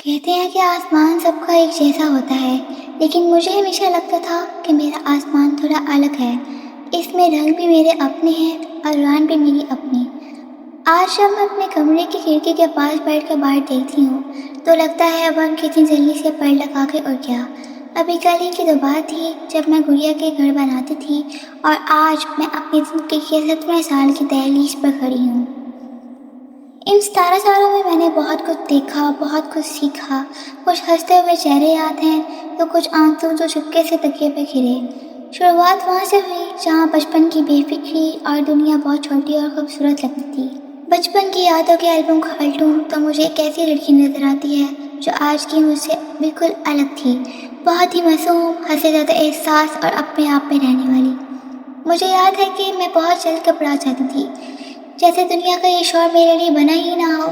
کہتے ہیں کہ آسمان سب کا ایک جیسا ہوتا ہے، لیکن مجھے ہمیشہ لگتا تھا کہ میرا آسمان تھوڑا الگ ہے۔ اس میں رنگ بھی میرے اپنے ہیں اور ران بھی میری اپنی۔ آج جب میں اپنے کمرے کی کھڑکی کے پاس بیٹھ کر باہر دیکھتی ہوں تو لگتا ہے اب ہم کتنی جلدی سے پر لگا کے اڑ گیا۔ ابھی کل ہی کی تو بات تھی جب میں گڑیا کے گھر بناتی تھی، اور آج میں اپنی زندگی کے 7ویں سال کی دہلیز پر کھڑی ہوں۔ ان 17 سالوں میں نے بہت کچھ دیکھا، بہت کچھ سیکھا۔ کچھ ہنستے ہوئے چہرے یاد ہیں تو کچھ آنسو جو چپکے سے تکیے پہ گرے۔ شروعات وہاں سے ہوئی جہاں بچپن کی بے فکری اور دنیا بہت چھوٹی اور خوبصورت لگتی تھی۔ بچپن کی یادوں کے البم کو الٹوں تو مجھے ایک ایسی لڑکی نظر آتی ہے جو آج کی مجھ سے بالکل الگ تھی، بہت ہی معصوم، حد زیادہ احساس اور اپنے آپ میں رہنے والی۔ مجھے یاد ہے کہ میں بہت جلد گھبرا جاتی تھی، جیسے دنیا کا یہ شور میرے لیے بنا ہی نہ ہو۔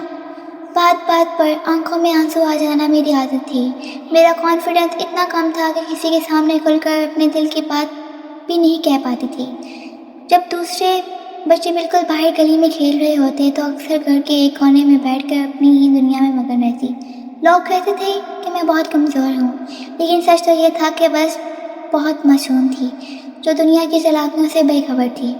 بات بات پر آنکھوں میں آنسو آ جانا میری عادت تھی۔ میرا کانفیڈنس اتنا کم تھا کہ کسی کے سامنے کھل کر اپنے دل کی بات بھی نہیں کہہ پاتی تھی۔ جب دوسرے بچے بالکل باہر گلی میں کھیل رہے ہوتے تو اکثر گھر کے ایک کونے میں بیٹھ کر اپنی ہی دنیا میں مگن رہتی۔ لوگ کہتے تھے کہ میں بہت کمزور ہوں، لیکن سچ تو یہ تھا کہ بس بہت معصوم تھی، جو دنیا کی چلاکیوں سے بے خبر تھی۔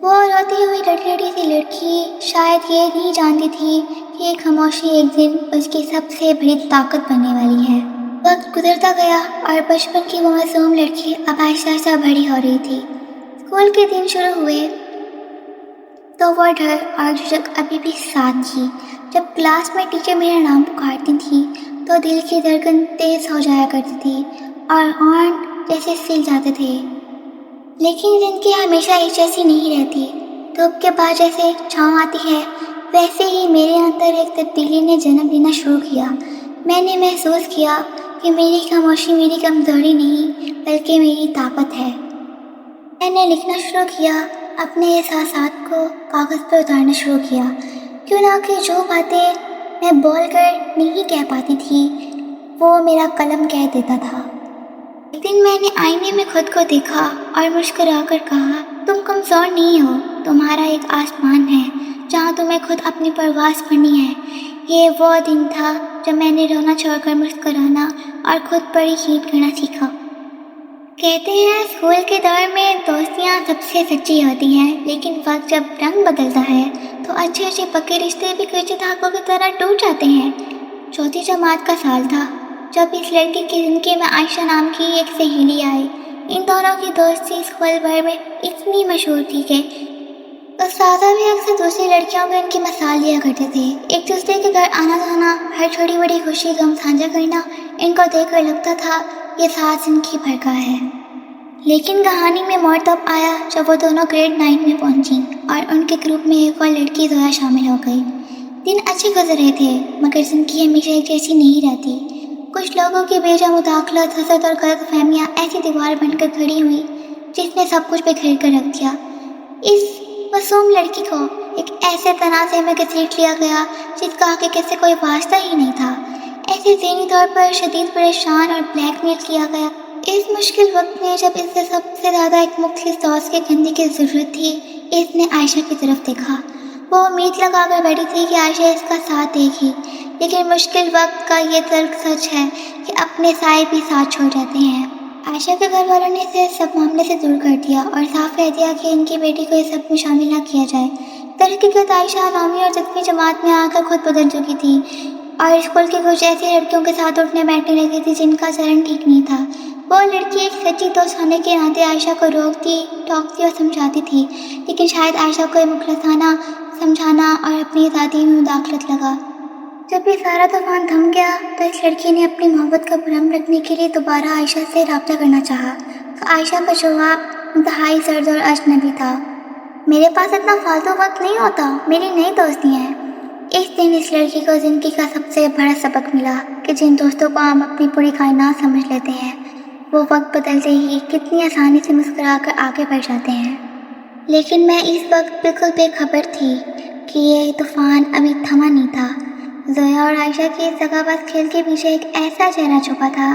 وہ روتی ہوئی لڑکی سی لڑکی شاید یہ نہیں جانتی تھی کہ یہ خاموشی ایک دن اس کی سب سے بڑی طاقت بننے والی ہے۔ وقت گزرتا گیا اور بچپن کی وہ معصوم لڑکی اب آہستہ آہستہ بڑی ہو رہی تھی۔ اسکول کے دن شروع ہوئے تو وہ ڈر اور جھجک ابھی بھی ساتھ تھی۔ جب کلاس میں ٹیچر میرا نام پکارتی تھی تو دل کی دھڑکن تیز ہو جایا کرتی تھی اور ہونٹ جیسے سل جاتے تھے۔ لیکن زندگی ہمیشہ ایک جیسی نہیں رہتی۔ دھوپ کے بعد جیسے چھاؤں آتی ہے، ویسے ہی میرے اندر ایک تبدیلی نے جنم لینا شروع کیا۔ میں نے محسوس کیا کہ میری خاموشی میری کمزوری نہیں بلکہ میری طاقت ہے۔ میں نے لکھنا شروع کیا، اپنے احساسات کو کاغذ پر اتارنا شروع کیا، کیوں نہ کہ جو باتیں میں بول کر نہیں کہہ پاتی تھی وہ میرا قلم کہہ دیتا تھا۔ ایک دن میں نے آئینے میں خود کو دیکھا اور مسکرا کر کہا، تم کمزور نہیں ہو، تمہارا ایک آسمان ہے جہاں تمہیں خود اپنی پرواز کرنی ہے۔ یہ وہ دن تھا جب میں نے رونا چھوڑ کر مسکرانا اور خود پر یقین کرنا سیکھا۔ کہتے ہیں اسکول کے دور میں دوستیاں سب سے سچی ہوتی ہیں، لیکن وقت جب رنگ بدلتا ہے تو اچھے اچھے پکے رشتے بھی کچے دھاگوں کی طرح ٹوٹ جاتے ہیں۔ چوتھی جماعت کا سال تھا جب اس لڑکی کی زندگی میں عائشہ نام کی ایک سہیلی آئی۔ ان دونوں کی دوستی اسکول بھر میں اتنی مشہور تھی کہ اساتذہ بھی اکثر دوسری لڑکیوں کو ان کی مثال دیا کرتے تھے۔ ایک دوسرے کے گھر آنا جانا، ہر چھوٹی بڑی خوشی غم سانجھا کرنا، ان کو دیکھ کر لگتا تھا یہ ساتھ ان کی بھرکا ہے۔ لیکن کہانی میں موڑ تب آیا جب وہ دونوں گریڈ 9 میں پہنچیں اور ان کے گروپ میں ایک اور لڑکی زویا شامل ہو گئی۔ دن اچھے گزر رہے تھے مگر زندگی ہمیشہ ایک جیسی نہیں رہتی۔ کچھ لوگوں کی بے جا مداخلت، حسد اور غلط فہمیاں ایسی دیوار بن کر کھڑی ہوئی جس نے سب کچھ بکھیر کر رکھ دیا۔ اس معصوم لڑکی کو ایک ایسے تنازع میں گھسیٹ لیا گیا جس کا حقیقت سے کوئی واسطہ ہی نہیں تھا۔ ایسے ذہنی طور پر شدید پریشان اور بلیک میل کیا گیا۔ اس مشکل وقت میں جب اس سے سب سے زیادہ ایک مخلص دوست کے کندھے کی ضرورت تھی، اس نے عائشہ کی طرف دیکھا۔ وہ امید لگا کر بیٹھی تھی کہ عائشہ اس کا ساتھ دے گی، لیکن مشکل وقت کا یہ تلخ سچ ہے کہ اپنے سائے بھی ساتھ چھوڑ جاتے ہیں۔ عائشہ کے گھر والوں نے اسے سب معاملے سے دور کر دیا اور صاف کہہ دیا کہ ان کی بیٹی کو اس سب میں شامل نہ کیا جائے۔ در حقیقت عائشہ 9ویں اور 10ویں جماعت میں آ کر خود بدل چکی تھی اور اسکول کی کچھ ایسی لڑکیوں کے ساتھ اٹھنے بیٹھنے لگی تھی جن کا چلن ٹھیک نہیں تھا۔ وہ لڑکی ایک سچی دوست ہونے کے ناطے عائشہ کو روکتی، ٹوکتی اور سمجھاتی تھی، لیکن شاید عائشہ کو مخلصانہ سمجھانا اور اپنی آزادی میں مداخلت لگا۔ جب یہ سارا طوفان تھم گیا تو اس لڑکی نے اپنی محبت کا بھرم رکھنے کے لیے دوبارہ عائشہ سے رابطہ کرنا چاہا، تو عائشہ کا جواب انتہائی سرد اور اجنبی تھا۔ میرے پاس اتنا فالتو وقت نہیں ہوتا، میری نئی دوستی ہیں۔ اس دن اس لڑکی کو زندگی کا سب سے بڑا سبق ملا کہ جن دوستوں کو ہم اپنی پوری کائنات سمجھ لیتے ہیں وہ وقت بدلتے ہی کتنی آسانی سے مسکرا کر آگے بڑھ جاتے ہیں۔ لیکن میں اس وقت بالکل بے خبر تھی کہ یہ طوفان ابھی تھما نہیں تھا۔ زویا اور عائشہ کے اس دغا باز کھیل کے پیچھے ایک ایسا چہرہ چھپا تھا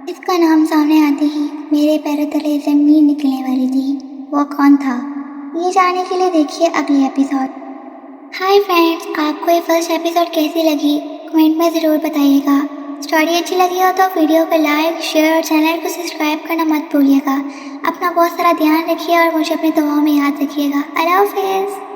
جس کا نام سامنے آتے ہی میرے پیروں تلے زمین نکلنے والی تھی۔ وہ کون تھا، یہ جاننے کے لیے دیکھیے اگلی ایپیسوڈ۔ ہائی فرینڈز، آپ کو یہ فرسٹ ایپیسوڈ کیسی لگی کمنٹ میں ضرور بتائیے گا۔ اسٹوری اچھی لگی ہو تو ویڈیو کو لائک، شیئر اور چینل کو سبسکرائب کرنا مت بھولیے گا۔ اپنا بہت سارا دھیان رکھیے اور مجھے اپنی دعاؤں میں یاد رکھیے گا۔ اللہ حافظ۔